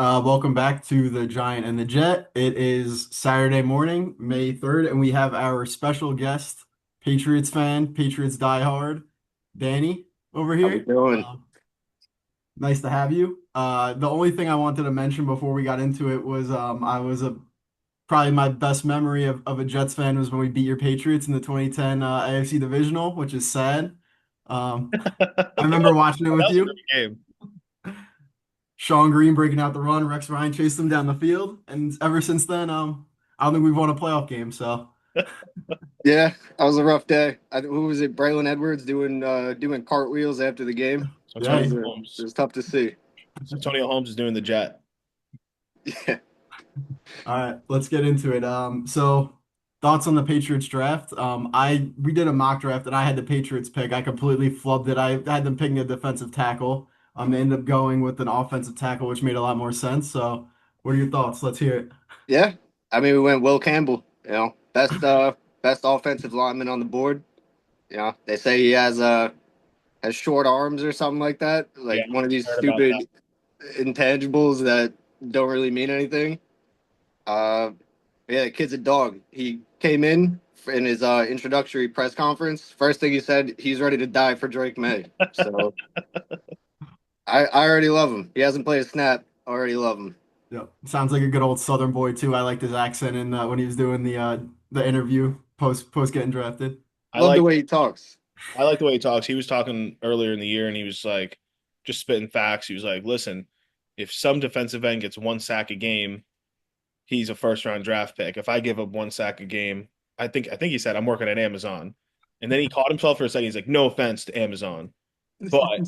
Welcome back to the Giant and the Jet. It is Saturday morning, May 3rd, and we have our special guest, Patriots fan, Patriots diehard, Danny over How we here. doing? Nice to have you. The only thing I wanted to mention before we got into it was I was a probably my best memory of a Jets fan was when we beat your Patriots in the 2010 AFC Divisional, which is sad. I That remember watching it with was a you. great game. Sean Green breaking out the run, Rex Ryan chased him down the field, and ever since then, I don't think we've won a playoff game. So Yeah, that was a rough day. Who was it? Braylon Edwards doing cartwheels after the game. yeah. It Hey. was tough to see. All Antonio Holmes is doing the jet. Yeah. right, let's get into it. So thoughts on the Patriots draft? We did a mock draft and I had the Patriots pick. I completely flubbed it. I had them picking a defensive tackle. They ended up going with an offensive tackle, which made a lot more sense. So, what are your thoughts? Let's hear it. Yeah. I mean, we went Will Campbell. Best offensive lineman on the board. They say he has short arms or something like that. Yeah, Like one of these heard about that. stupid intangibles that don't really mean anything. Uh, yeah, the kid's a dog. He came in his introductory press conference. First thing he said, he's ready to die for Drake May. So I already love him. He hasn't played a snap. Already love him. Yeah, sounds like a good old Southern boy too. I liked his accent in when he was doing the interview post getting drafted. I Love the like way he talks. I like the way he talks. He was talking earlier in the year and he was like just spitting facts. He was like, "Listen, if some defensive end gets one sack a game, he's a first round draft pick. If I give up one sack a game, I think he said I'm working at Amazon." And then he caught himself for a second. He's like, "No offense to Amazon, but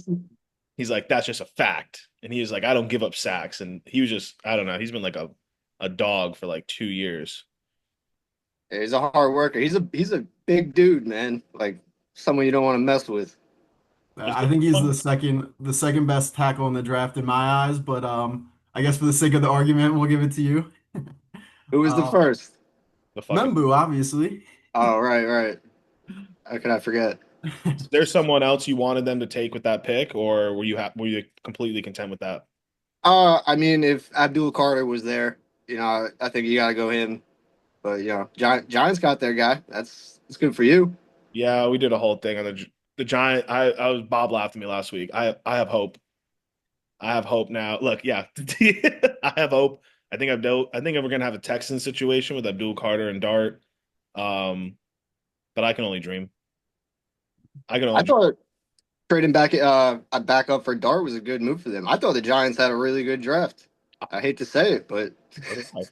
he's like that's just a fact." And he was like, "I don't give up sacks." And he was just I don't know. He's been like a dog for like 2 years. He's a hard worker. He's a big dude, man. Like someone you don't want to mess with. He's I think he's fun. the second best tackle in the draft in my eyes, but I guess for the sake of the argument, we'll give it to you. Who was the Uh, first? The fucking Membu, obviously. Oh, right, right. How could I forget? Is there someone else you wanted them to take with that pick, or were you completely content with that? I mean, if Abdul Carter was there, I think you got to go him. But Giants got their guy. That's good for you. Yeah, we did a whole thing on the Giant. I was Bob laughed at me last week. I have hope. I have hope now. Look, yeah, I have hope. I think we're gonna have a Texan situation with Abdul Carter and Dart. Um, but I can only dream. I can I only dream. thought trading back a backup for Dart was a good move for them. I thought the Giants had a really good draft. I hate to say it, but So do I.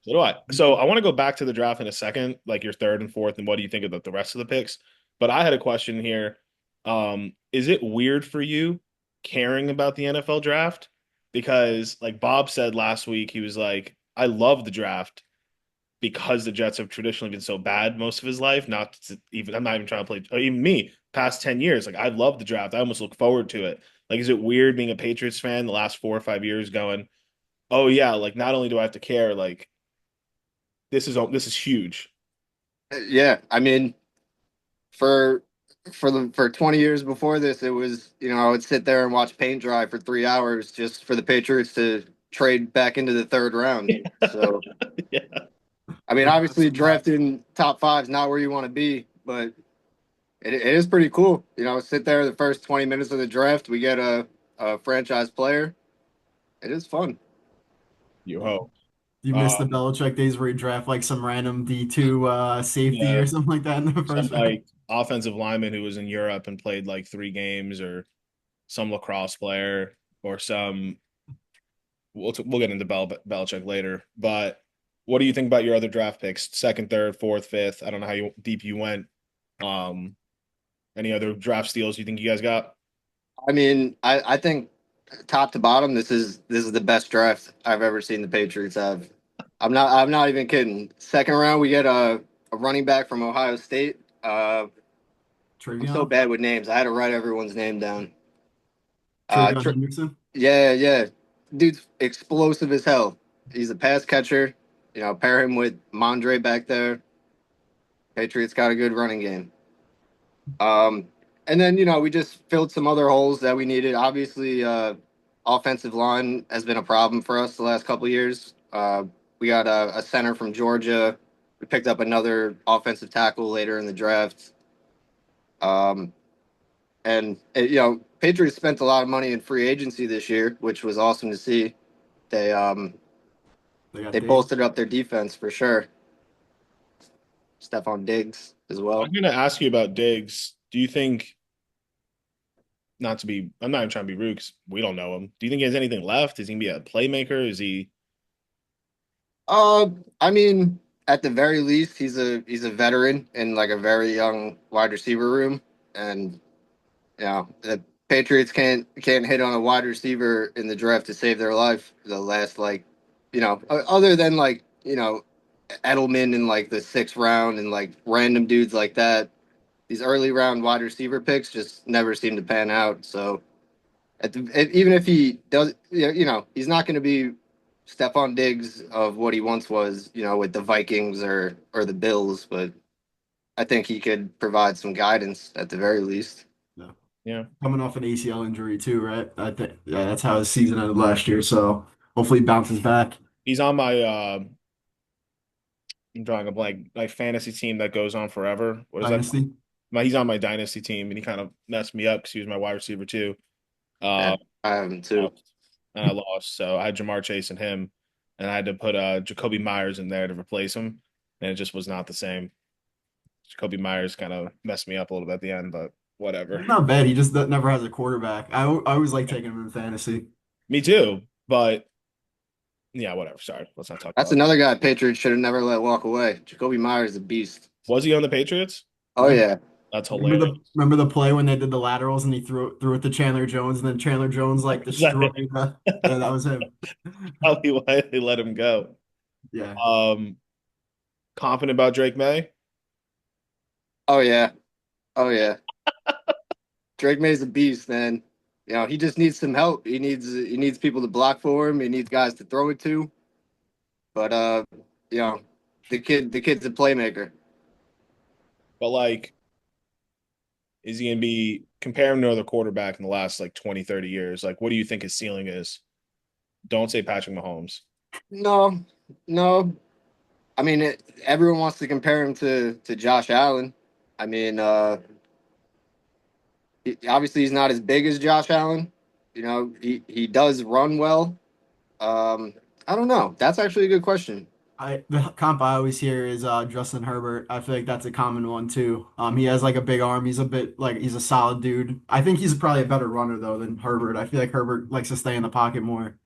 So do I. So I want to go back to the draft in a second, like your third and fourth, and what do you think of the rest of the picks? But I had a question here. Is it weird for you caring about the NFL draft? Because like Bob said last week, he was like, I love the draft because the Jets have traditionally been so bad most of his life. Not to even I'm not even trying to play or even me, past 10 years. Like I love the draft. I almost look forward to it. Like, is it weird being a Patriots fan the last 4 or 5 years going, oh yeah, like not only do I have to care, like this is huge. yeah, I mean, for for 20 years before this, it was I would sit there and watch paint dry for 3 hours just for the Patriots to trade back into the third round. So Yeah. I mean, We're doing obviously some drafting top five is not where you want to be, but it is pretty cool. Sit there the first 20 minutes of the draft, we get a franchise player. It is fun. You hope. You missed the Um, Belichick days where he draft like some random D2 safety yeah, or something like that in the some first round. like offensive lineman who was in Europe and played like 3 games, or some lacrosse player, or some. We'll get into Belichick later, but what do you think about your other draft picks? Second, third, fourth, fifth. I don't know how deep you went. Um, any other draft steals you think you guys got? I mean, I think top to bottom, this is the best draft I've ever seen the Patriots have. I'm not even kidding. Second round, we get a running back from Ohio State. I'm so Travion. bad with names. I had to write everyone's name down. Uh, Travion tr- Henderson. yeah, dude's explosive as hell. He's a pass catcher. Pair him with Mondre back there. Patriots got a good running game. Um, and then we just filled some other holes that we needed. Obviously, offensive line has been a problem for us the last couple of years. We got a center from Georgia. We picked up another offensive tackle later in the draft. Um, Patriots spent a lot of money in free agency this year, which was awesome to see. They um, They got they Diggs. bolstered up their defense for sure. Stephon Diggs as I'm well. going to ask you about Diggs. Do you think, not to be, I'm not even trying to be rude because we don't know him. Do you think he has anything left? Is he going to be a playmaker? Is he, Uh, I mean, at the very least, he's a veteran in like a very young wide receiver room, and the Patriots can't hit on a wide receiver in the draft to save their life. The last other than Edelman in like the sixth round and like random dudes like that, these early round wide receiver picks just never seem to pan out. So even if he does, he's not going to be Stephon Diggs of what he once was, with the Vikings or the Bills, but I think he could provide some guidance at the very least. Yeah. yeah, Coming off an ACL injury too, right? I think yeah, that's how his season ended last year. So hopefully he bounces back. he's on my, I'm drawing a blank, like fantasy team that goes on forever. What is that? Dynasty. He's on my dynasty team and he kind of messed me up because he was my wide receiver too. Yeah, Uh, I have him too. and I lost. So I had Jamar Chase and him, and I had to put Jacoby Myers in there to replace him, and it just was not the same. Jacoby Myers kind of messed me up a little bit at the end, but whatever. He's not bad. He just never has a quarterback. I always like taking him in fantasy. Me too, but yeah, whatever. Sorry, let's not talk That's about it. another guy Patriots should have never let walk away. Jacoby Myers is a beast. Was he on the Patriots? Oh Yeah. yeah, That's Remember hilarious. the remember the play when they did the laterals and he threw it to Chandler Jones and then Chandler Jones like destroyed the yeah, that was him. Probably why they let him go. Yeah. Um, Confident about Drake May? oh yeah, oh yeah. Drake May's a beast, man. He just needs some help. He needs people to block for him. He needs guys to throw it to. But you know, the kid's a playmaker. But like, is he gonna be comparing to another quarterback in the last like 20, 30 years? Like, what do you think his ceiling is? Don't say Patrick Mahomes. No, no. I mean, everyone wants to compare him to Josh Allen. I mean, obviously he's not as big as Josh Allen. He does run well. Um, I don't know. That's actually a good question. The comp I always hear is Justin Herbert. I feel like that's a common one too. He has like a big arm. He's a bit like he's a solid dude. I think he's probably a better runner though than Herbert. I feel like Herbert likes to stay in the pocket more.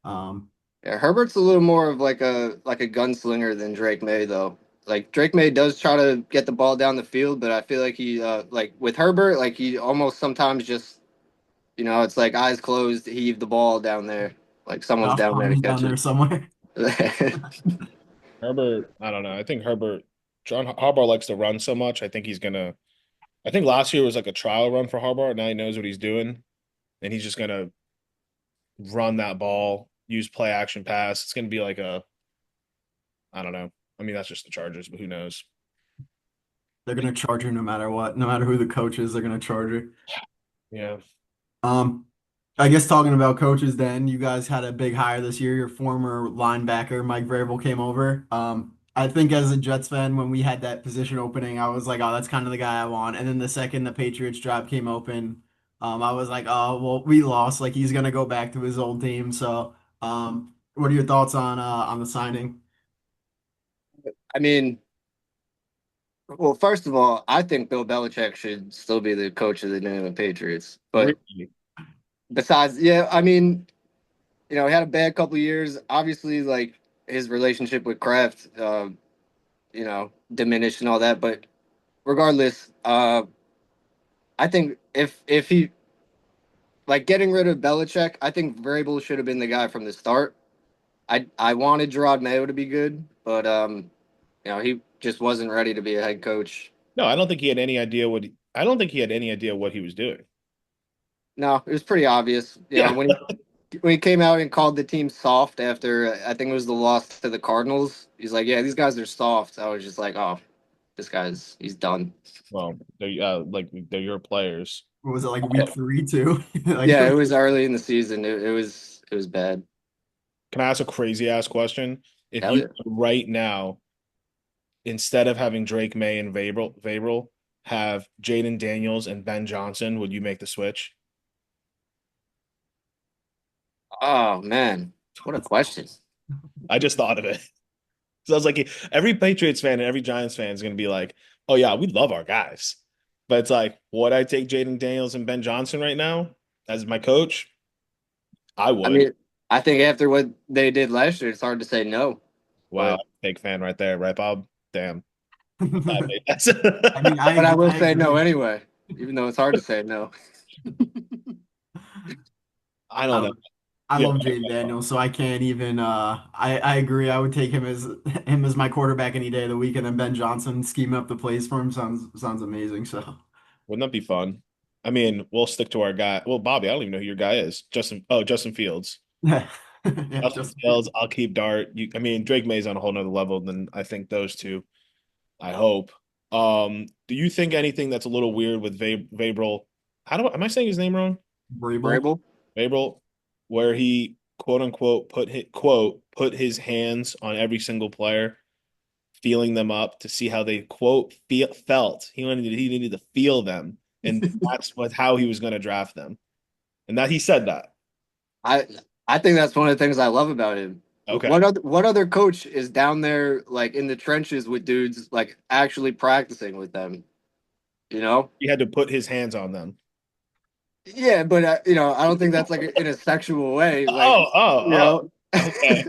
Um, Yeah, Herbert's a little more of like a gunslinger than Drake May though. Like Drake May does try to get the ball down the field, but I feel like he like with Herbert, like he almost sometimes just it's like eyes closed, heave the ball down there, like someone's Josh down there to Palmer's down catch there it. somewhere. Herbert, I don't know. I think Herbert, John Harbaugh likes to run so much. I think last year was like a trial run for Harbaugh. Now he knows what he's doing, and he's just gonna run that ball, use play action pass. It's gonna be like I don't know. I mean, that's just the Chargers, but who knows? They're gonna charge her no matter what, no matter who the coach is. They're gonna charge her. Yeah. Um, I guess talking about coaches, then you guys had a big hire this year. Your former linebacker Mike Vrabel came over. I think as a Jets fan, when we had that position opening, I was like, oh, that's kind of the guy I want. And then the second the Patriots job came open, I was like, oh, well, we lost. Like he's gonna go back to his old team. So, what are your thoughts on the signing? I mean, well, first of all, I think Bill Belichick should still be the coach of the New England Patriots. But Really? besides, yeah, I mean, he had a bad couple of years. Obviously, like his relationship with Kraft, diminished and all that. But regardless, I think if he like getting rid of Belichick, I think Vrabel should have been the guy from the start. I wanted Gerard Mayo to be good, but he just wasn't ready to be a head coach. No, I don't think he had any idea what I don't think he had any idea what he was doing. No, it was pretty obvious. Yeah. When he came out and called the team soft after I think it was the loss to the Cardinals, he's like, "Yeah, these guys are soft." I was just like, "Oh, he's done." Well, they're like they're your players. What was it like week three too? Like Yeah, it was early in the season. It was bad. Can I ask a crazy ass question? If Hell you yeah. right now, instead of having Drake May and Vrabel have Jaden Daniels and Ben Johnson, would you make the switch? Oh man, what a question. I just thought of it. So I was like, every Patriots fan and every Giants fan is going to be like, oh, yeah, we love our guys. But it's like, would I take Jaden Daniels and Ben Johnson right now as my coach? I I would. mean, I think after what they did last year, it's hard to say no. Wow, But big fan right there, right, Bob? Damn. I made I mean, that. I will I say no agree. anyway, even though it's hard to say no. I don't know. I I Yeah, love Jaden Daniels, so I can't even I agree. I would take him as my quarterback any day of the week, and then Ben Johnson scheming up the plays for him sounds amazing. So wouldn't that be fun? I mean, we'll stick to our guy. Well, Bobby, I don't even know who your guy is. Justin Fields. yeah, yeah, Justin just Fields, I'll keep Dart. I mean, Drake May's on a whole nother level than I think those two. I hope. Do you think anything that's a little weird with Vrabel? Am I saying his name wrong? Vrabel. Vrabel. Vrabel, where he quote unquote put his hands on every single player, feeling them up to see how they quote felt. He needed to feel them, and that's what how he was going to draft them. And that he said that. I I think that's one of the things I love about him. Okay, What other coach is down there like in the trenches with dudes like actually practicing with them? You know? he had to put his hands on them. Yeah, but I don't think that's like in a sexual way. Like, Oh, you oh, know, oh. Okay.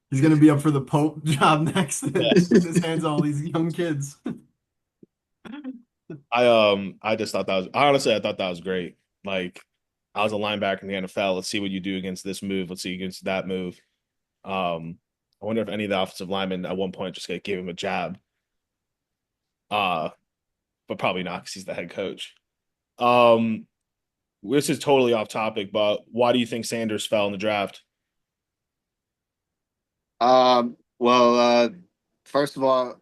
He's gonna be up for the Pope job next, Yeah. putting his hands on all these young kids. I just thought that was honestly I thought that was great. Like I was a linebacker in the NFL. Let's see what you do against this move. Let's see against that move. I wonder if any of the offensive linemen at one point just gave him a jab. Uh, but probably not because he's the head coach. Um, this is totally off topic, but why do you think Sanders fell in the draft? well, first of all,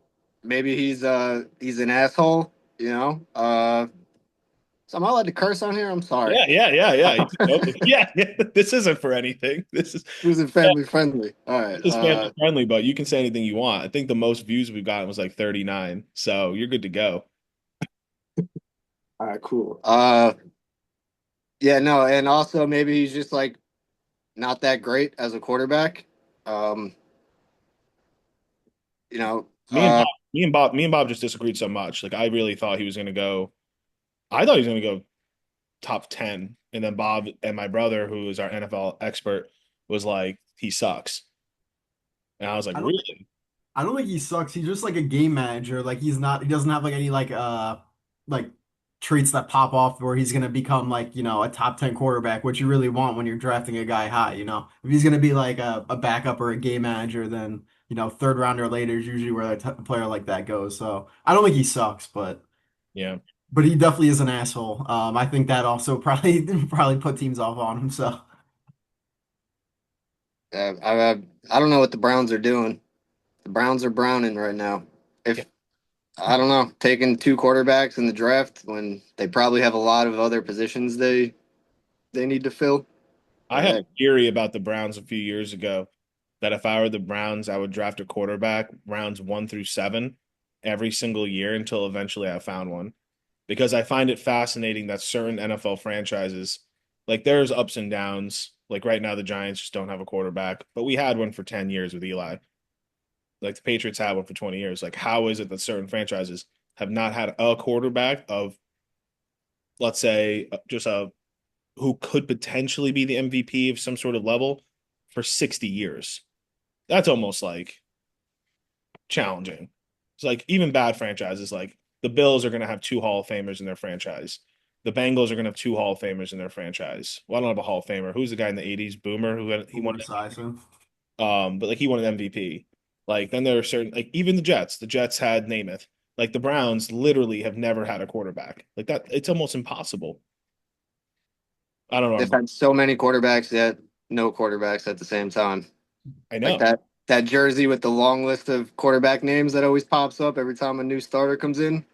maybe he's an asshole. You know, so am I allowed to curse on here? I'm sorry. Yeah, yeah, yeah, yeah. Yeah, yeah. This isn't for anything. Who's it family friendly? All right. This is family friendly, but you can say anything you want. I think the most views we've gotten was like 39. So you're good to go. All right, cool. Yeah, no, and also maybe he's just like not that great as a quarterback. Um, you know, Me and Bob, me and Bob just disagreed so much. Like I really thought he was gonna go. I thought he was gonna go top 10. And then Bob and my brother, who is our NFL expert, was like, he sucks. And I was like, I don't really? I don't think he sucks. He's just like a game manager. Like he doesn't have like any like traits that pop off where he's gonna become like, a top 10 quarterback, which you really want when you're drafting a guy high. If he's gonna be like a backup or a game manager, then third rounder later is usually where a player like that goes. So I don't think he sucks, Yeah. but he definitely is an asshole. I think that also probably probably put teams off on him. So I don't know what the Browns are doing. The Browns are browning right now. Yeah. If I don't know, taking two quarterbacks in the draft when they probably have a lot of other positions they need to fill. I But had a hey, theory about the Browns a few years ago that if I were the Browns, I would draft a quarterback rounds 1 through 7 every single year until eventually I found one. Because I find it fascinating that certain NFL franchises, like there's ups and downs. Like right now, the Giants just don't have a quarterback, but we had one for 10 years with Eli. Like the Patriots had one for 20 years. Like, how is it that certain franchises have not had a quarterback of, let's say, just a who could potentially be the MVP of some sort of level for 60 years? That's almost like challenging. It's like even bad franchises, like the Bills are going to have two Hall of Famers in their franchise. The Bengals are going to have two Hall of Famers in their franchise. Well, I don't have a Hall of Famer. Who's the guy in the '80s? Boomer, he won. Boomer Esiason. But like he won an MVP. Like then there are certain like even the Jets. The Jets had Namath. Like the Browns literally have never had a quarterback. Like that, it's almost impossible. I don't they've know. had so many quarterbacks yet no quarterbacks at the same time. I Like know. that jersey with the long list of quarterback names that always pops up every time a new starter comes in.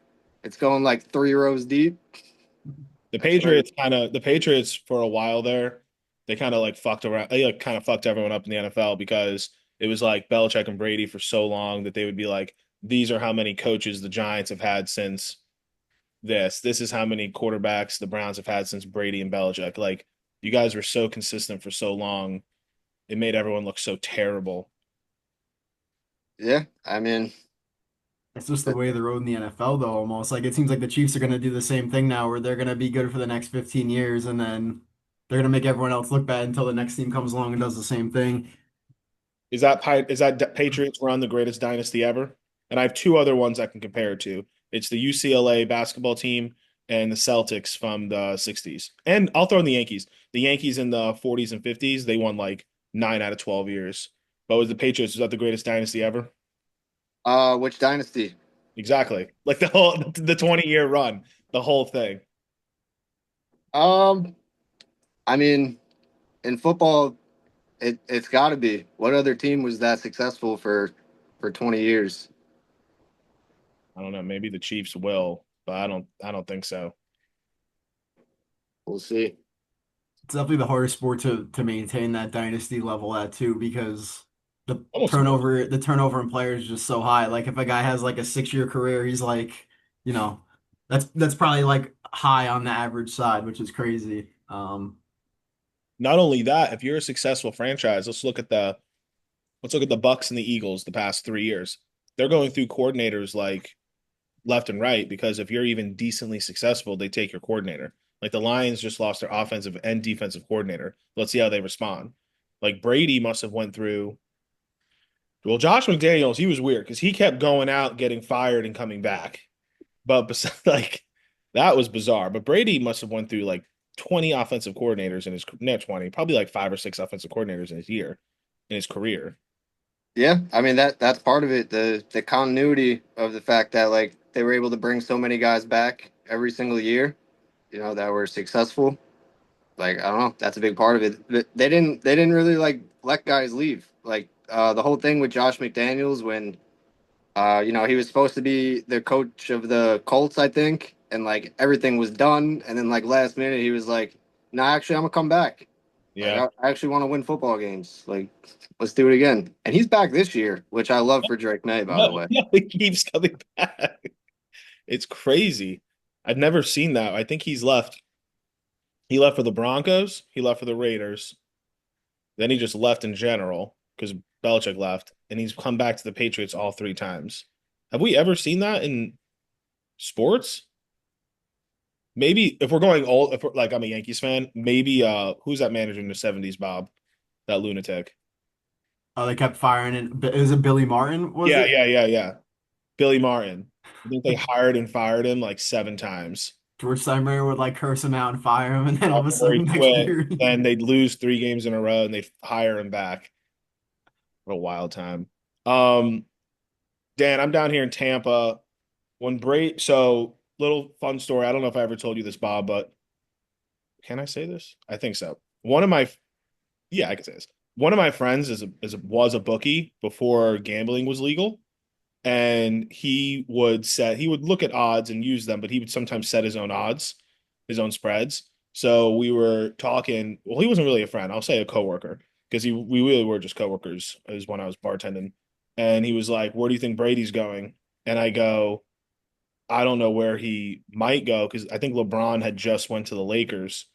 It's going like three rows deep. That's right. The Patriots for a while there, they kind of like fucked around. They like kind of fucked everyone up in the NFL because it was like Belichick and Brady for so long that they would be like, these are how many coaches the Giants have had since this. This is how many quarterbacks the Browns have had since Brady and Belichick. Like you guys were so consistent for so long, it made everyone look so terrible. Yeah, I mean, It's just the way the road in the NFL, though, almost. Like, it seems like the Chiefs are going to do the same thing now, where they're going to be good for the next 15 years, and then they're going to make everyone else look bad until the next team comes along and does the same thing. Is that Patriots run the greatest dynasty ever? And I have two other ones I can compare it to. It's the UCLA basketball team and the Celtics from the 60s. And I'll throw in the Yankees. The Yankees in the 40s and 50s, they won like 9 out of 12 years. But was the Patriots, was that the greatest dynasty ever? which dynasty? Exactly. Like the 20-year run, the whole thing. Um, I mean, in football, it's got to be. What other team was that successful for 20 years? I don't know, maybe the Chiefs will, but I don't think so. We'll see. It's definitely the hardest sport to maintain that dynasty level at too, because the Almost impossible. turnover in players is just so high. Like if a guy has like a 6 year career, he's like, you know, that's probably like high on the average side, which is crazy. Not only that, if you're a successful franchise, let's look at the Bucs and the Eagles the past 3 years. They're going through coordinators like left and right because if you're even decently successful, they take your coordinator. Like the Lions just lost their offensive and defensive coordinator. Let's see how they respond. Like Brady must have went through. Well, Josh McDaniels, he was weird because he kept going out, getting fired, and coming back. But like that was bizarre. But Brady must have went through like 20 offensive coordinators in his not 20, probably like 5 or 6 offensive coordinators in his career. Yeah, I mean that's part of it. The continuity of the fact that like they were able to bring so many guys back every single year, that were successful. Like I don't know, that's a big part of it. They didn't really like let guys leave. Like the whole thing with Josh McDaniels when he was supposed to be the coach of the Colts, I think, and like everything was done, and then like last minute he was like, "No, actually, I'm gonna come back. Like Yeah. I actually want to win football games. Like let's do it again." And he's back this year, which I love for Drake May, by the No, way. no, he keeps coming back. It's crazy. I've never seen that. I think he's left. He left for the Broncos. He left for the Raiders. Then he just left in general because Belichick left, and he's come back to the Patriots all 3 times. Have we ever seen that in sports? Maybe if we're going old, if we're, like I'm a Yankees fan, maybe who's that manager in the 70s, Bob? That lunatic. They kept firing and is it Billy Martin? Was Yeah, it yeah, yeah, yeah. Billy Martin. I think they hired and fired him like 7 times. George Steinbrenner would like curse him out and fire him, and then all of a Where he sudden next quit, year, then they'd lose 3 games in a row and they'd hire him back. What a wild time. Um, Dan, I'm down here in Tampa. So little fun story. I don't know if I ever told you this, Bob, but can I say this? I think so. Yeah, I can say this. One of my friends was a bookie before gambling was legal, and he would look at odds and use them, but he would sometimes set his own odds, his own spreads. So we were talking. Well, he wasn't really a friend. I'll say a coworker because we really were just coworkers. As when I was bartending, and he was like, "Where do you think Brady's going?" And I go, "I don't know where he might go because I think LeBron had just went to the Lakers."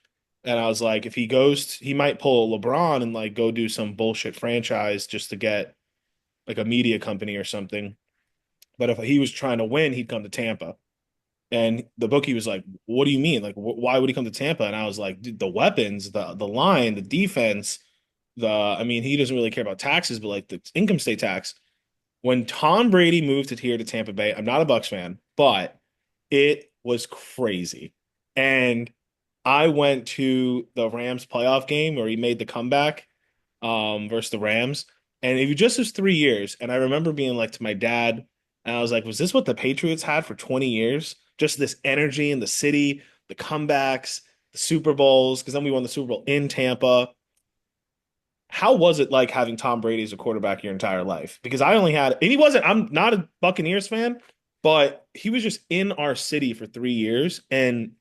And I was like, if he goes, he might pull LeBron and like go do some bullshit franchise just to get like a media company or something. But if he was trying to win, he'd come to Tampa. And the bookie was like, "What do you mean? Like, why would he come to Tampa?" And I was like, "Dude, the weapons, the line, the defense, I mean, he doesn't really care about taxes, but like the income state tax." When Tom Brady moved it here to Tampa Bay, I'm not a Bucs fan, but it was crazy. And I went to the Rams playoff game where he made the comeback versus the Rams. And it was just his 3 years. And I remember being like to my dad, and I was like, was this what the Patriots had for 20 years? Just this energy in the city, the comebacks, the Super Bowls, because then we won the Super Bowl in Tampa. How was it like having Tom Brady as a quarterback your entire life? Because I only had, and he wasn't, I'm not a Buccaneers fan, but he was just in our city for 3 years. And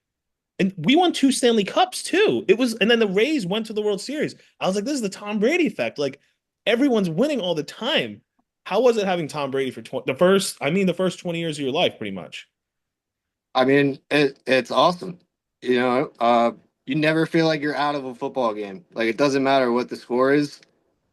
And we won two Stanley Cups too. It was, and then the Rays went to the World Series. I was like, this is the Tom Brady effect. Like everyone's winning all the time. How was it having Tom Brady for 20, the first 20 years of your life, pretty much? I mean, it's awesome. You know, you never feel like you're out of a football game. Like it doesn't matter what the score is.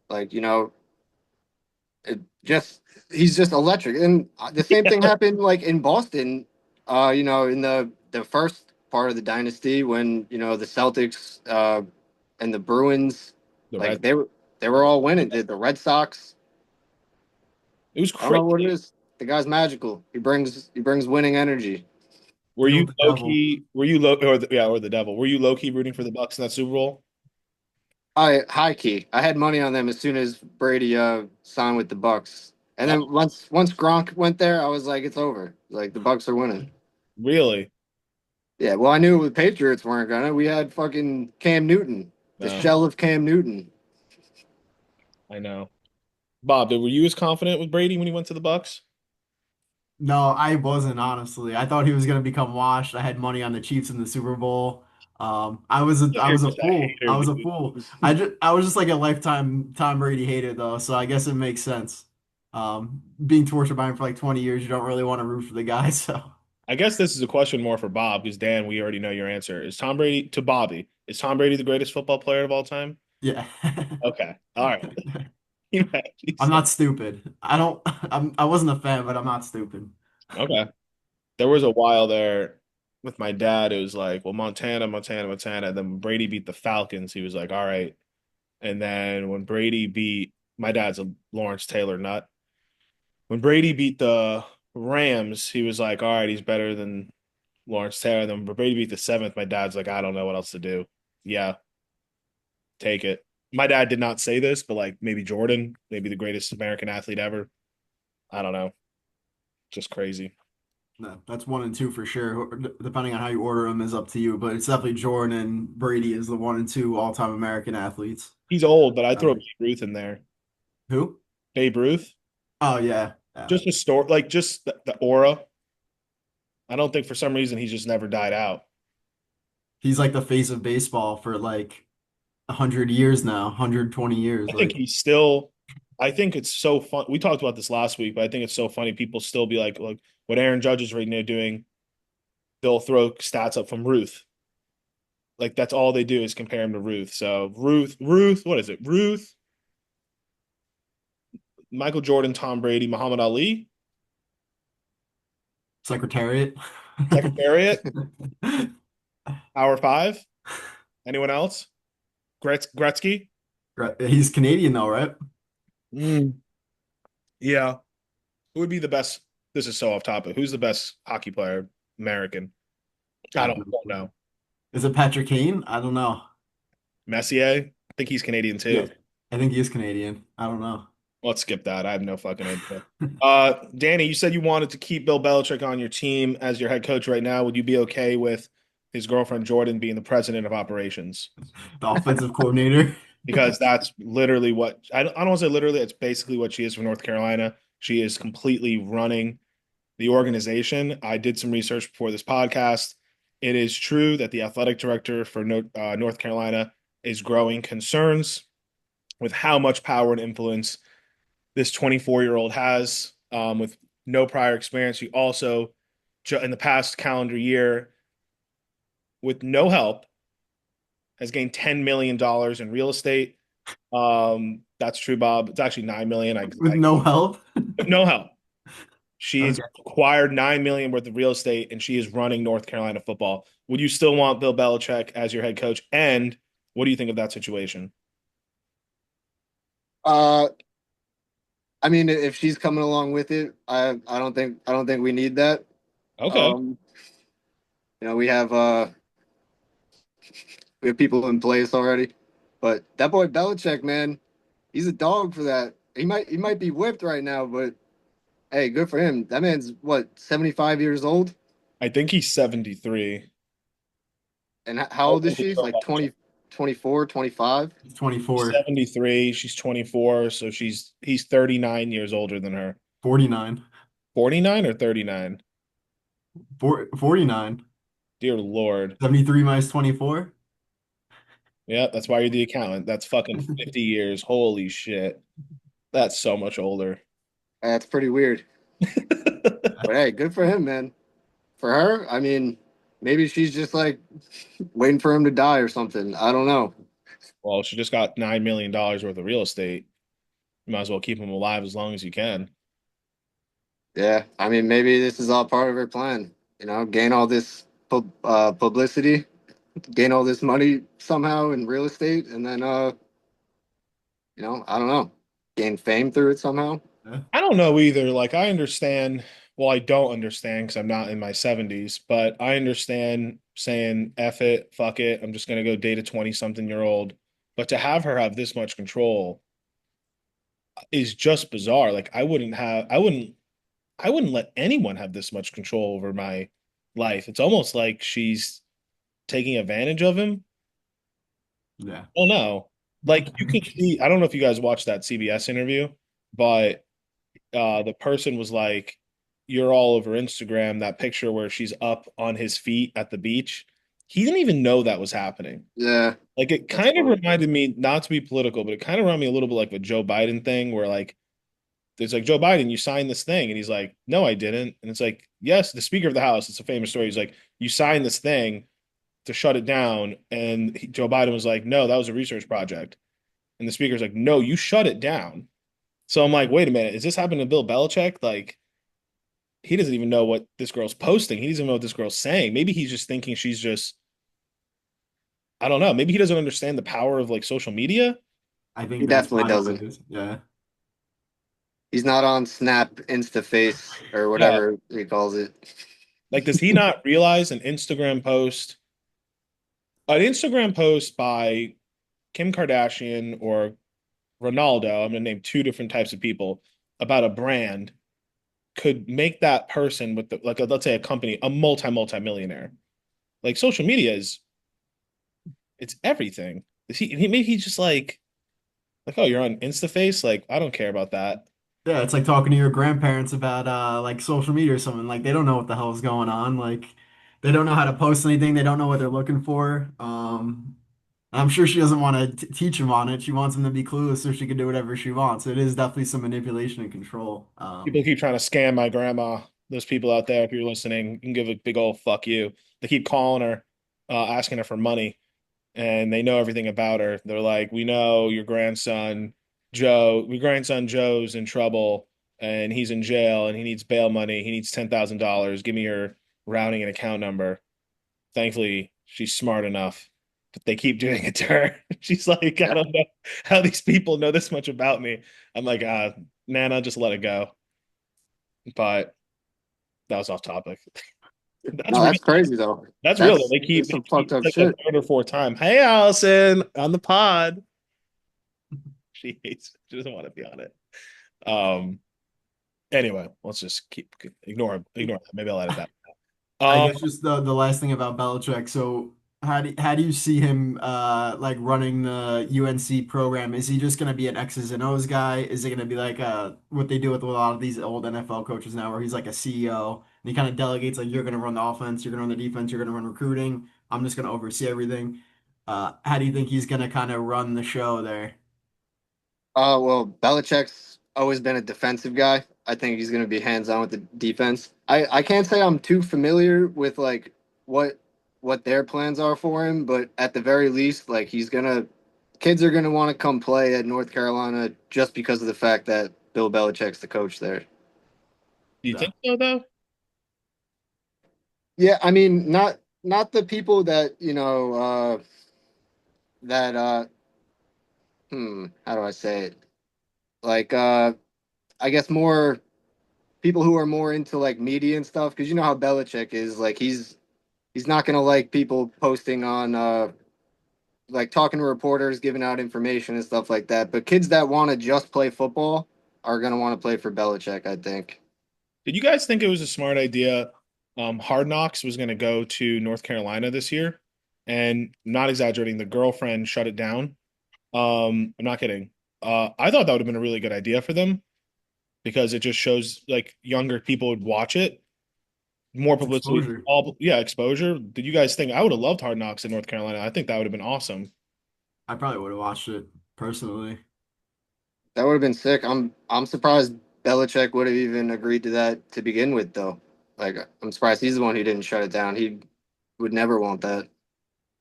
Like, it just he's just electric. And the same thing happened like in Boston. In the first part of the dynasty when the Celtics and the Bruins, The like Red, they were all winning. The Red Sox. it was I don't know what it crazy. is. The guy's magical. He brings winning energy. Were Deal you with the low devil. key? Were you low or the devil? Were you low key rooting for the Bucks in that Super Bowl? I high key. I had money on them as soon as Brady signed with the Bucs. And Uh, then once Gronk went there, I was like, it's over. Like the Bucs are winning. really? Yeah, well, I knew the Patriots weren't gonna. We had fucking Cam Newton, the No, shell of Cam Newton. I know. Bob, were you as confident with Brady when he went to the Bucks? No, I wasn't, honestly. I thought he was going to become washed. I had money on the Chiefs in the Super Bowl. I You're was a just a fool. hater, I was a fool. I was just like a lifetime Tom Brady hater though, so I guess it makes sense. Being tortured by him for like 20 years, you don't really want to root for the guy, so I guess this is a question more for Bob, because Dan, we already know your answer. Is Tom Brady to Bobby? Is Tom Brady the greatest football player of all time? yeah. Okay. All right. You actually I'm said not stupid. I wasn't a fan, but I'm not stupid. okay. There was a while there with my dad. It was like, well, Montana, Montana, Montana. Then when Brady beat the Falcons, he was like, all right. And then when Brady beat my dad's a Lawrence Taylor nut. When Brady beat the Rams, he was like, all right, he's better than Lawrence Taylor. Then when Brady beat the seventh, my dad's like, I don't know what else to do. Yeah, take it. My dad did not say this, but like maybe Jordan, maybe the greatest American athlete ever. I don't know. Just crazy. No, that's one and two for sure. Depending on how you order them is up to you, but it's definitely Jordan and Brady is the one and two all-time American athletes. He's old, but I'd throw Uh, Babe Ruth in there. who? Babe Ruth, Oh yeah. just a story, like just the aura. I don't think for some reason he's just never died out. He's like the face of baseball for like 100 years now, 120 years. I think Like he's still. I think it's so fun. We talked about this last week, but I think it's so funny. People still be like what Aaron Judge is right now doing. They'll throw stats up from Ruth. Like that's all they do is compare him to Ruth. So Ruth, what is it? Ruth, Michael Jordan, Tom Brady, Muhammad Ali, Secretariat. Secretariat, Power Five. Anyone else? Gretzky. He's Canadian though, right? Mm, yeah. Who would be the best? This is so off topic. Who's the best hockey player? American. I I have don't, no don't clue. know. Is it Patrick Kane? I don't know. Messier. I think he's Canadian Yeah, too. I think he is Canadian. I don't know. Let's skip that. I have no fucking idea. Danny, you said you wanted to keep Bill Belichick on your team as your head coach right now. Would you be okay with his girlfriend Jordan being the president of operations? The offensive coordinator. Because that's literally what I don't want to say literally, it's basically what she is for North Carolina. She is completely running the organization. I did some research before this podcast. It is true that the athletic director for North Carolina is growing concerns with how much power and influence this 24-year-old has with no prior experience. He also, in the past calendar year, with no help, has gained $10 million dollars in real estate. That's true, Bob. It's actually 9 million. With no help. No help. She's Okay. acquired 9 million worth of real estate, and she is running North Carolina football. Would you still want Bill Belichick as your head coach? And what do you think of that situation? Uh, I mean, if she's coming along with it, I don't think we need that. Okay. Um, we have people in place already, but that boy Belichick, man, he's a dog for that. He might be whipped right now, but hey, good for him. That man's what 75 years old, I think he's 73. and how How old is old is she? Bill Like Belichick? 20, 24, 25. He's He's 24, 73. She's 24. So he's 39 years older than her. 49, 49 or 39? 49. Dear Lord. 73 minus 24. Yeah, that's why you're the accountant. That's fucking 50 years. Holy shit. That's so much older. That's pretty weird. But hey, good for him, man. For her, I mean, maybe she's just like waiting for him to die or something. I don't know. Well, she just got $9 million worth of real estate. You might as well keep him alive as long as you can. Yeah, I mean, maybe this is all part of her plan. Gain all this publicity, gain all this money somehow in real estate, and then I don't know, gain fame through it somehow. Yeah. I don't know either. Like, I understand. Well, I don't understand because I'm not in my 70s, but I understand saying F it, fuck it. I'm just going to go date a 20 something year old. But to have her have this much control is just bizarre. Like, I wouldn't let anyone have this much control over my life. It's almost like she's taking advantage of him. Yeah. Oh no. Like you could see, I don't know if you guys watched that CBS interview, but the person was like, "You're all over Instagram." That picture where she's up on his feet at the beach. He didn't even know that was happening. Yeah, Like it that's kind of funny. reminded me, not to be political, but it kind of reminded me a little bit like the Joe Biden thing, where like there's like Joe Biden, you signed this thing, and he's like, "No, I didn't." And it's like, "Yes, the Speaker of the House." It's a famous story. He's like, "You signed this thing to shut it down," and Joe Biden was like, "No, that was a research project." And the Speaker's like, "No, you shut it down." So I'm like, wait a minute, is this happening to Bill Belichick? Like, he doesn't even know what this girl's posting. He doesn't know what this girl's saying. Maybe he's just thinking she's just, I don't know. Maybe he doesn't understand the power of like social media. I think He that's definitely kind of what doesn't. it is. Yeah. He's not on Snap, InstaFace, or Yeah. whatever he calls it. Like, does he not realize an Instagram post by Kim Kardashian or Ronaldo, I'm going to name two different types of people about a brand could make that person with the, like, let's say a company, a multi millionaire. Like social media is, it's everything. Maybe he's just like, oh, you're on InstaFace? Like, I don't care about that. Yeah, it's like talking to your grandparents about like social media or something. Like they don't know what the hell is going on. Like they don't know how to post anything. They don't know what they're looking for. I'm sure she doesn't want to teach him on it. She wants him to be clueless so she can do whatever she wants. It is definitely some manipulation and control. People keep trying to scam my grandma. Those people out there, if you're listening, you can give a big old fuck you. They keep calling her, asking her for money, and they know everything about her. They're like, we know your grandson Joe's in trouble and he's in jail and he needs bail money. He needs $10,000. Give me your routing and account number. Thankfully, she's smart enough, but they keep doing it to her. She's like, I Yeah. don't know how these people know this much about me. I'm like, Nana, just let it go. But that was off topic. That's No, real. that's crazy though. That's real. That's They that's keep they some fucked keep up like the shit. third or fourth time. Hey, Allison, on the pod. She hates. She doesn't want to be on it. Um. Anyway, let's just keep ignore that. Maybe I'll edit that. I Um. guess just the last thing about Belichick. So how do you see him like running the UNC program? Is he just gonna be an X's and O's guy? Is it gonna be like what they do with a lot of these old NFL coaches now, where he's like a CEO and he kind of delegates like you're gonna run the offense, you're gonna run the defense, you're gonna run recruiting. I'm just gonna oversee everything. How do you think he's gonna kind of run the show there? Well, Belichick's always been a defensive guy. I think he's going to be hands on with the defense. I can't say I'm too familiar with like what what their plans are for him, but at the very least, like he's gonna kids are gonna want to come play at North Carolina just because of the fact that Bill Belichick's the coach there. Do you Yeah. think so though? Yeah, I mean, not the people that that how do I say it? Like I guess more people who are more into like media and stuff because you know how Belichick is like he's not gonna like people posting on like talking to reporters, giving out information and stuff like that. But kids that want to just play football are gonna want to play for Belichick, I think. Did you guys think it was a smart idea? Hard Knocks was going to go to North Carolina this year, and I'm not exaggerating. The girlfriend shut it down. I'm not kidding. I thought that would have been a really good idea for them because it just shows like younger people would watch it. more It's publicity, exposure. all yeah, exposure. Did you guys think I would have loved Hard Knocks in North Carolina? I think that would have been awesome. I probably would have watched it personally. That would have been sick. I'm surprised Belichick would have even agreed to that to begin with, though. Like, I'm surprised he's the one who didn't shut it down. He would never want that.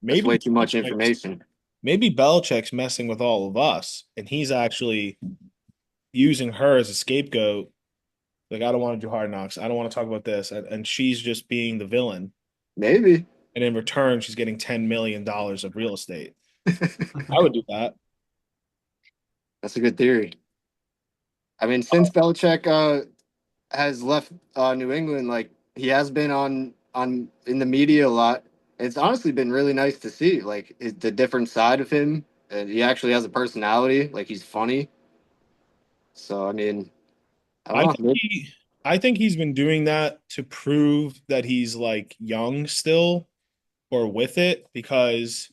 That's way Maybe too much information. maybe Belichick's messing with all of us, and he's actually using her as a scapegoat. Like, I don't want to do Hard Knocks. I don't want to talk about this, and she's just being the villain. Maybe. And in return, she's getting $10 million of real estate. I would do that. That's a good theory. I mean, since Belichick has left New England, like he has been on in the media a lot. It's honestly been really nice to see, like the different side of him. And he actually has a personality. Like he's funny. So I mean, I I don't think know. he, I think he's been doing that to prove that he's like young still or with it because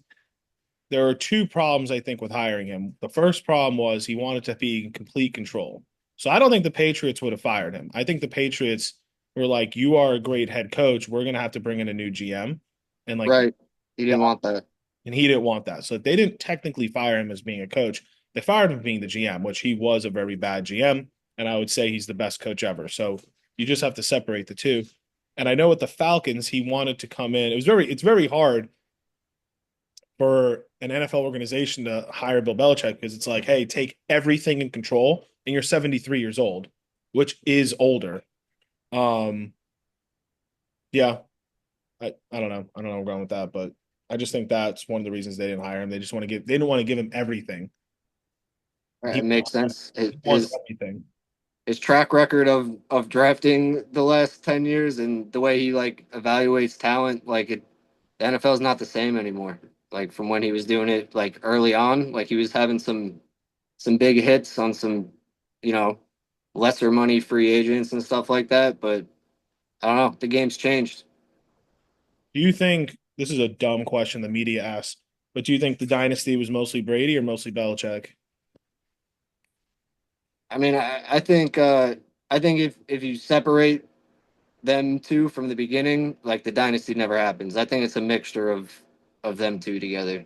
there are two problems I think with hiring him. The first problem was he wanted to be in complete control. So I don't think the Patriots would have fired him. I think the Patriots were like, "You are a great head coach. We're gonna have to bring in a new GM," and like Right? He that, didn't want that. and he didn't want that. So they didn't technically fire him as being a coach. They fired him being the GM, which he was a very bad GM, and I would say he's the best coach ever. So you just have to separate the two. And I know with the Falcons, he wanted to come in. It's very hard for an NFL organization to hire Bill Belichick because it's like, hey, take everything in control, and you're 73 years old, which is older. Um, yeah, I don't know. I don't know where I'm going with that, but I just think that's one of the reasons they didn't hire him. They didn't want to give him everything. Right, He it makes sense. he wants everything. His track record of drafting the last 10 years and the way he like evaluates talent, the NFL is not the same anymore. Like from when he was doing it like early on, like he was having some big hits on some, you know, lesser money free agents and stuff like that. But I don't know. The game's changed. Do you think this is a dumb question the media asks, but do you think the dynasty was mostly Brady or mostly Belichick? I mean, I think if you separate them two from the beginning, like the dynasty never happens. I think it's a mixture of them two together.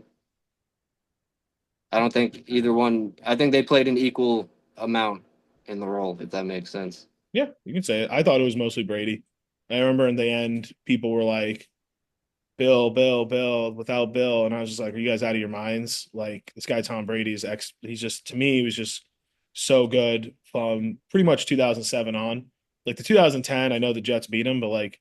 I don't think either one. I think they played an equal amount in the role, if that makes sense. Yeah, you can say it. I thought it was mostly Brady. I remember in the end, people were like, Bill, Bill, Bill, without Bill. And I was just like, are you guys out of your minds? Like, this guy, Tom Brady, he's just, to me, he was just so good from pretty much 2007 on. Like the 2010, I know the Jets beat him, but like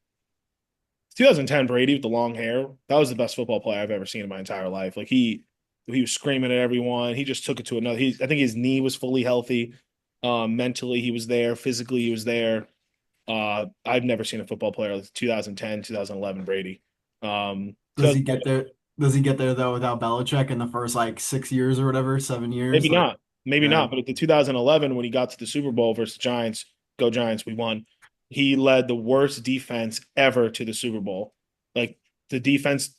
2010 Brady with the long hair, that was the best football player I've ever seen in my entire life. Like he was screaming at everyone. He just took it to another. I think his knee was fully healthy. Mentally, he was there. Physically, he was there. I've never seen a football player like 2010, 2011 Brady. Does So he get there? Does he get there though without Belichick in the first like 6 years or whatever, 7 years? maybe Like, not, maybe yeah. not. But at the 2011, when he got to the Super Bowl versus the Giants, go Giants, we won. He led the worst defense ever to the Super Bowl. Like the defense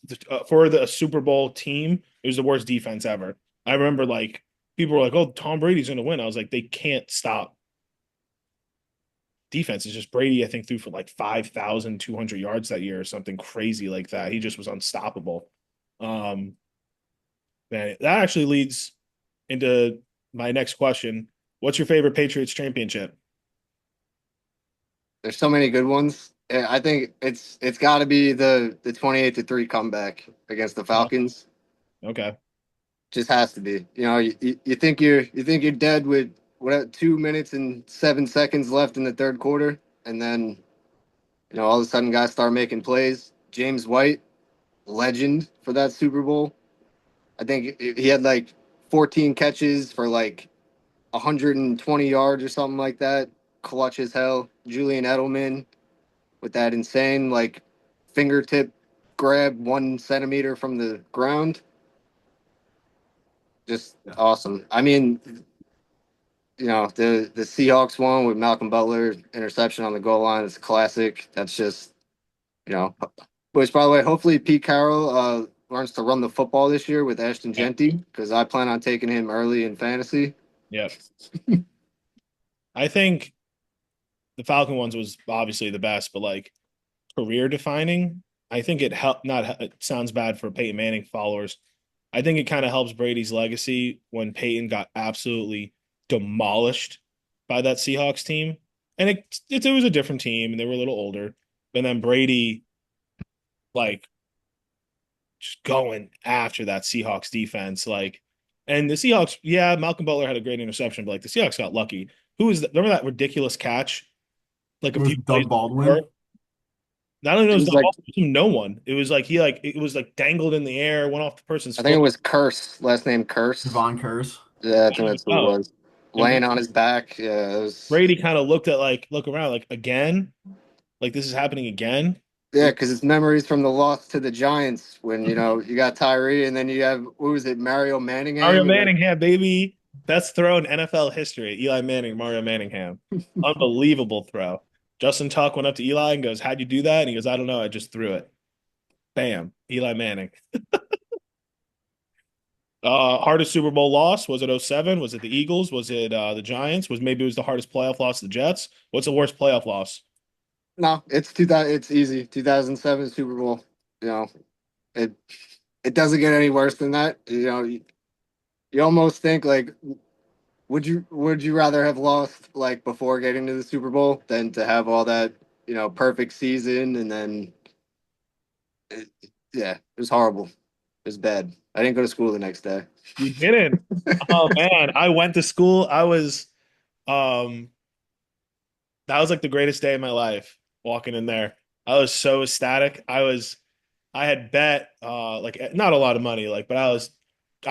for the Super Bowl team, it was the worst defense ever. I remember like people were like, "Oh, Tom Brady's going to win." I was like, "They can't stop defense." It's just Brady. I think threw for like 5,200 yards that year or something crazy like that. He just was unstoppable. Um, Man, that actually leads into my next question. What's your favorite Patriots championship? There's so many good ones. I think it's got to be the 28-3 comeback against the Oh, Falcons. okay. Just has to be. You know, you think you're dead with what 2 minutes and 7 seconds left in the third quarter, and then all of a sudden guys start making plays. James White, legend for that Super Bowl. I think he had like 14 catches for like 120 yards or something like that. Clutch as hell. Julian Edelman with that insane like fingertip grab 1 centimeter from the ground. Just Yeah. awesome. I mean, the Seahawks one with Malcolm Butler interception on the goal line is a classic. That's just you know. Which, by the way, hopefully Pete Carroll learns to run the football this year with Ashton Yeah. Genty because I plan on taking him early in fantasy. Yeah. I think the Falcon ones was obviously the best, but like career defining. I think it helped not it sounds bad for Peyton Manning followers. I think it kind of helps Brady's legacy when Peyton got absolutely demolished by that Seahawks team. And it was a different team and they were a little older. And then Brady like just going after that Seahawks defense. And the Seahawks, yeah, Malcolm Butler had a great interception, but like the Seahawks got lucky. Remember that ridiculous catch like a It was few plays Doug Baldwin, before? Not only It was was Doug like Baldwin, it was no one. It was like it was like dangled in the air, went off the person's I think it foot. was Curse, last name Curse. Devon Curse. Yeah, I There think you that's who it go. was. And Laying on his back. Yeah, it was. Brady kind of look around like again, like this is happening again. Yeah, because it's memories from the loss to the Giants when you got Tyree and then you have what was it, Mario Mario Manningham, and then Manningham, baby. Best throw in NFL history. Eli Manning, Mario Manningham. Unbelievable throw. Justin Tuck went up to Eli and goes, "How'd you do that?" And he goes, "I don't know. I just threw it." Bam. Eli Manning. Hardest Super Bowl loss? Was it '07? Was it the Eagles? Was it the Giants? Maybe it was the hardest playoff loss to the Jets? What's the worst playoff loss? no, it's 2000. It's easy. 2007 Super Bowl. You know, it it doesn't get any worse than that. You almost think like, would you rather have lost like before getting to the Super Bowl than to have all that perfect season and then it, yeah, it was horrible. It was bad. I didn't go to school the next day. You didn't. Oh man, I went to school. Um that was like the greatest day of my life walking in there. I was so ecstatic. I had bet like not a lot of money like but I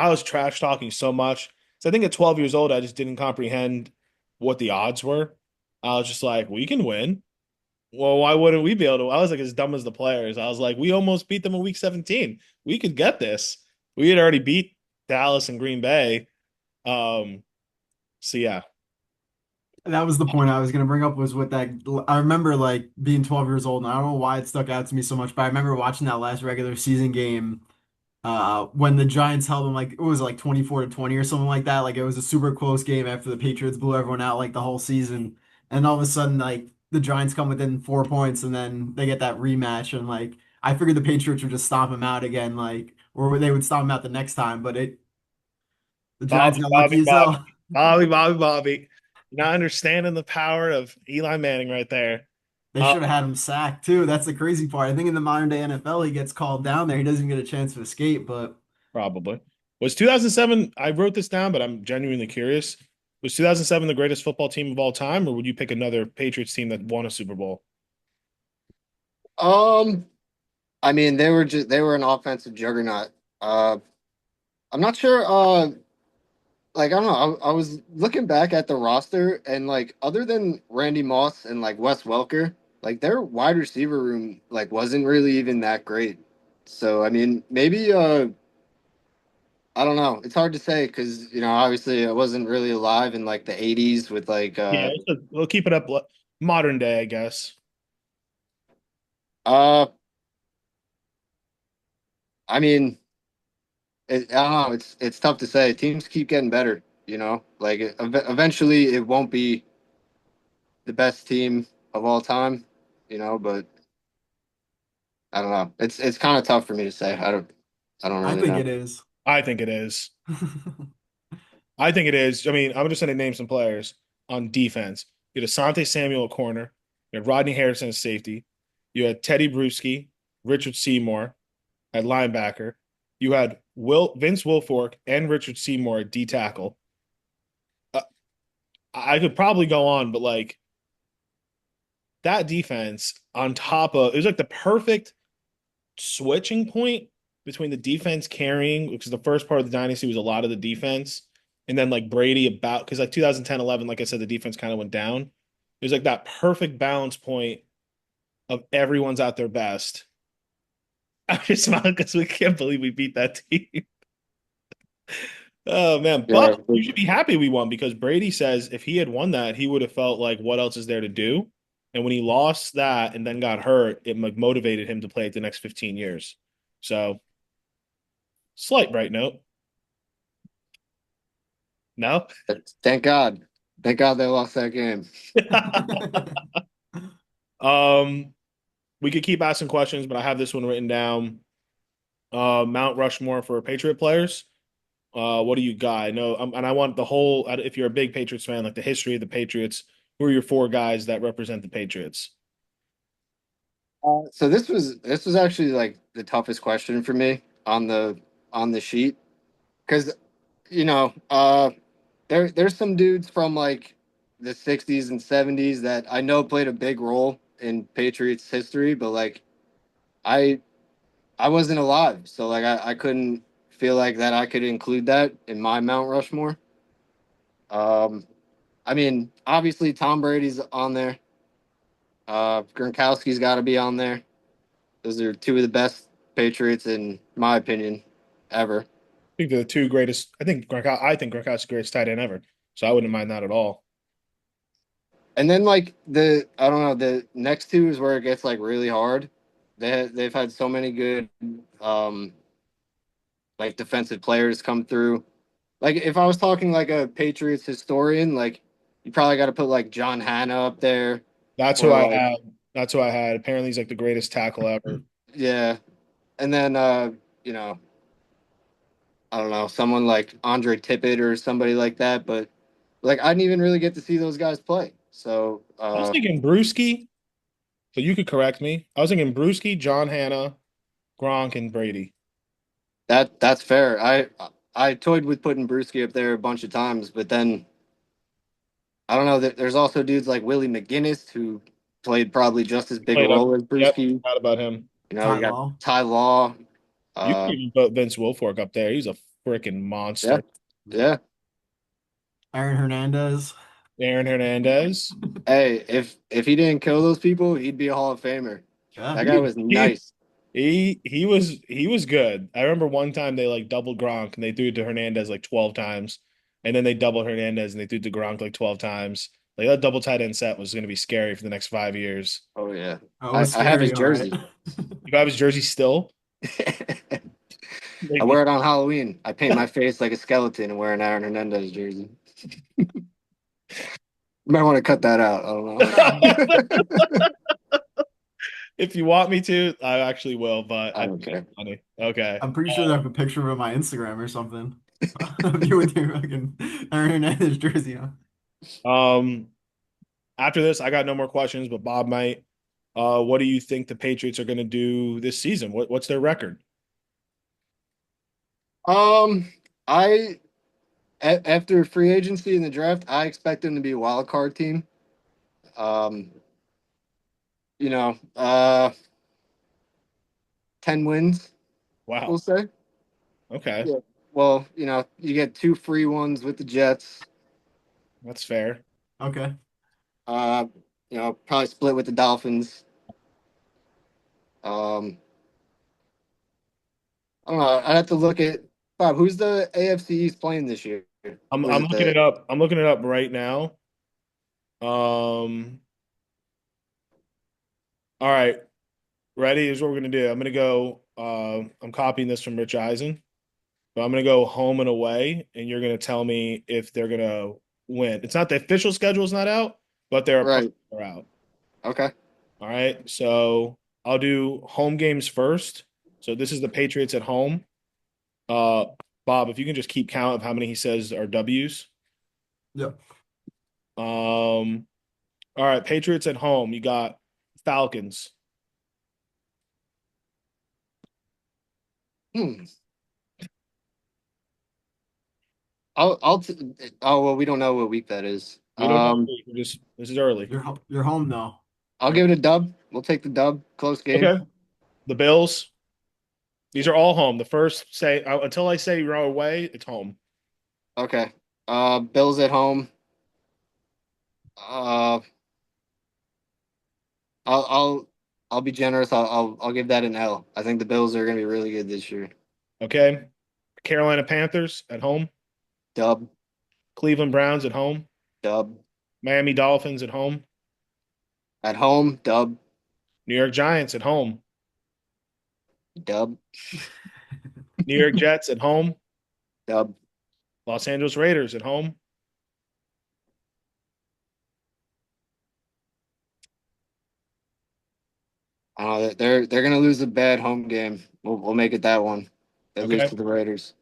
was trash talking so much. So I think at 12 years old I just didn't comprehend what the odds were. I was just like, we can win. Well, why wouldn't we be able to? I was like as dumb as the players. I was like, we almost beat them in week 17. We could get this. We had already beat Dallas and Green Bay. Um, so yeah. That was the point I was gonna bring up was with that. I remember like being 12 years old, and I don't know why it stuck out to me so much, but I remember watching that last regular season game when the Giants held them like it was like 24-20 or something like that. Like it was a super close game after the Patriots blew everyone out like the whole season, and all of a sudden like the Giants come within 4 points, and then they get that rematch, and like I figured the Patriots would just stomp them out again, like or they would stomp them out the next time, but the Giants Bobby, got Bobby, lucky as Bobby, hell. Bobby, Bobby, Bobby. Not understanding the power of Eli Manning right there. They Uh, should have had him sacked too. That's the crazy part. I think in the modern day NFL, he gets called down there. He doesn't get a chance to escape. But Probably. Was 2007, I wrote this down, but I'm genuinely curious. Was 2007 the greatest football team of all time, or would you pick another Patriots team that won a Super Bowl? Um, I mean, they were an offensive juggernaut. Uh, I'm not sure. Like I don't know. I was looking back at the roster and like other than Randy Moss and like Wes Welker, like their wide receiver room like wasn't really even that great. So I mean, maybe I don't know. It's hard to say because obviously I wasn't really alive in like the '80s with like Yeah, we'll keep it up modern day, I guess. uh I mean I don't know. It's tough to say. Teams keep getting better. Like eventually it won't be the best team of all time. But I don't know. It's kind of tough for me to say. I don't I really think know. it is. I think it is. I think it is. I mean, I'm just going to name some players on defense. You had Asante Samuel at corner. You had Rodney Harrison at safety. You had Teddy Bruschi, Richard Seymour at linebacker. You had Vince Wilfork and Richard Seymour at D tackle. Uh, I could probably go on, but like that defense on top of it was like the perfect switching point between the defense carrying, because the first part of the dynasty was a lot of the defense, and then like Brady about because like 2010, 11, like I said, the defense kind of went down. It was like that perfect balance point of everyone's at their best. I'm just smiling because we can't believe we beat that team. Oh man, Yeah, but you should be happy we won because Brady says if he had won that, he would have felt like what else is there to do? And when he lost that and then got hurt, it like motivated him to play it the next 15 years. So, slight bright note. No? thank God. Thank God they lost that game. Um, we could keep asking questions, but I have this one written down. Mount Rushmore for Patriot players. What do you got? I know, and I want the whole. If you're a big Patriots fan, like the history of the Patriots, who are your four guys that represent the Patriots? So this was actually like the toughest question for me on the sheet because there's some dudes from like the 60s and 70s that I know played a big role in Patriots history, but like I I wasn't alive, so like I couldn't feel like that I could include that in my Mount Rushmore. Um, I mean, obviously Tom Brady's on there. Gronkowski's got to be on there. Those are two of the best Patriots in my opinion ever. I think they're the two greatest. I think Gronkowski's the greatest tight end ever. So I wouldn't mind that at all. And then like I don't know, the next two is where it gets like really hard. They've had so many good um like defensive players come through. Like if I was talking like a Patriots historian, like you probably got to put like John Hanna up there, That's who or I like had. That's who I had. Apparently, he's like the greatest tackle ever. yeah, and then you know I don't know, someone like Andre Tippett or somebody like that. But like I didn't even really get to see those guys play, so I was thinking Brewski, so you could correct me. I was thinking Brewski, John Hanna, Gronk, and Brady. that's fair. I toyed with putting Brewski up there a bunch of times, but then I don't know that there's also dudes like Willie McGinnis who played probably just as big a Played up. role as Yep, Brewski. forgot about him. You know, Ty you got Law. Ty Law. You could Uh, even put Vince Wilfork up there. He's a freaking yeah, monster. yeah. Aaron Hernandez. Aaron Hernandez. Hey, if he didn't kill those people, he'd be a Hall of Famer. Yeah. That guy He was he nice. he was good. I remember one time they like doubled Gronk and they threw it to Hernandez like 12 times. And then they doubled Hernandez and they threw it to Gronk like 12 times. Like that double tight end set was going to be scary for the next 5 years. Oh yeah, Oh, it was I have his scary, all right. jersey. You have his jersey still? I Like, wear it on Halloween. I paint my face like a skeleton and wear an Aaron Hernandez jersey. You might want to cut that out. I don't know. if you want me to, I actually will, but I I don't think it's care. funny. Okay. I'm pretty sure they have a picture of it on my Instagram or something. Of you with your fucking Aaron Hernandez jersey on. Um, After this, I got no more questions, but Bob might. What do you think the Patriots are going to do this season? What's their record? Um, I after free agency in the draft, I expect them to be a wild card team. Um, you know, 10 wins, we'll Wow. say. Okay. Yeah. Well, you get two free ones with the Jets. That's fair. Okay. Uh, probably split with the Dolphins. Um, I don't know. I'd have to look at Bob. Who's the AFC East playing this year? Was I'm it looking the it up. I'm looking it up right now. Um, all right. Ready? Here's what we're gonna do. I'm gonna go. I'm copying this from Rich Eisen, but I'm gonna go home and away, and you're gonna tell me if they're gonna win. It's not the official schedule is not out, but their opponents right? are out. Okay. All right. So I'll do home games first. So this is the Patriots at home. Uh, Bob, if you can just keep count of how many he says are W's. Yep. All right, Patriots at home. You got Falcons. Hmm. Oh well, we don't know what week that is. We don't know. We're just this is early. You're home though. I'll give it a dub. We'll take the dub. Close game. Okay. The Bills. These are all home. The first say until I say you're away, it's home. Okay. Bills at home. Uh, I'll I'll I'll be generous. I'll give that an L. I think the Bills are going to be really good this year. Okay. Carolina Panthers at home. Dub, Cleveland Browns at home. dub. Miami Dolphins at home. At home, dub, New York Giants at home. dub, New York Jets at home. dub. Los Angeles Raiders at home. They're gonna lose a bad home game. We'll make it that one. They lose Okay. to the Raiders.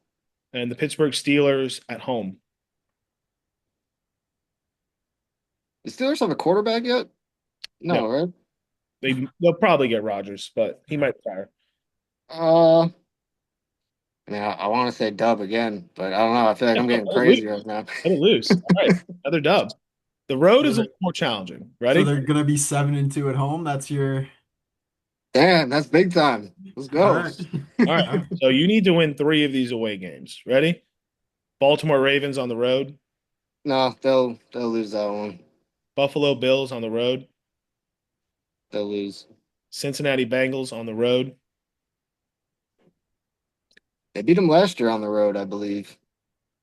And the Pittsburgh Steelers at home. The Steelers have a quarterback yet? No, No, right? they'll probably get Rodgers, but he might retire. Uh, I mean, I want to say dub again, but I don't know. I feel like Yeah, I'm let getting it loose. crazy right now. Let it loose. All right, another dub. The road So is a they're, little more challenging. so Ready? they're gonna be 7-2 at home. That's your Damn, that's big time. Let's all go. right. All right. All right. So you need to win three of these away games. Ready? Baltimore Ravens on the road, No, they'll lose that one. Buffalo Bills on the road, They'll lose. Cincinnati Bengals on the road, They beat them last year on the road, I believe.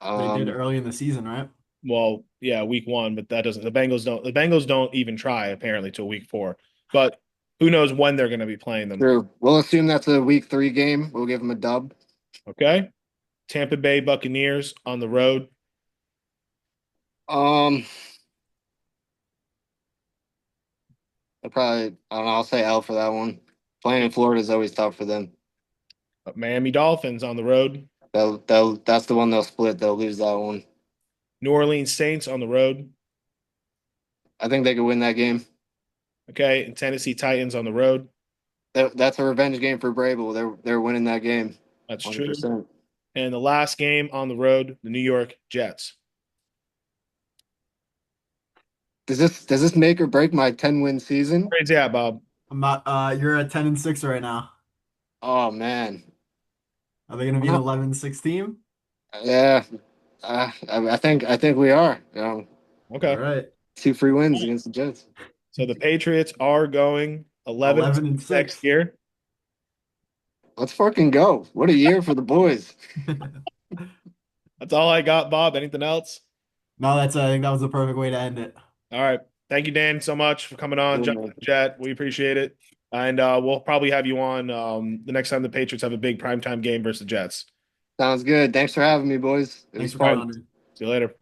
They did Um, early in the season, right? well, yeah, week one, but that doesn't the Bengals don't even try apparently till week four. But who knows when they're going to be playing them. true. We'll assume that's a week 3 game. We'll give them a dub. Okay. Tampa Bay Buccaneers on the road, Um, I don't know. I'll say L for that one. Playing in Florida is always tough for them. Miami Dolphins on the road, That's the one they'll split. They'll lose that one. New Orleans Saints on the road, I think they could win that game. okay, and Tennessee Titans on the road. That's a revenge game for Vrabel. They're winning that game, That's true. 100%. And the last game on the road, the New York Jets. Does this make or break my 10-win season? Where's at, Bob? I'm not, you're at 10-6 right now. Oh man, Are they gonna I'm be an not. 11-6 team? Yeah, I think we are. All Okay. right. 2 free wins against the Jets. So the Patriots are going 11 11 and next 6. year. Let's fucking go! What a year for the boys. That's all I got, Bob. Anything else? No, I think that was the perfect way to end it. All right. Thank you, Dan, so much for coming on, Cool, jumping man. in the chat. We appreciate it. And we'll probably have you on the next time the Patriots have a big primetime game versus the Jets. Sounds good. Thanks for having me, boys. It Thanks was for All coming right. fun. on, dude. See you later.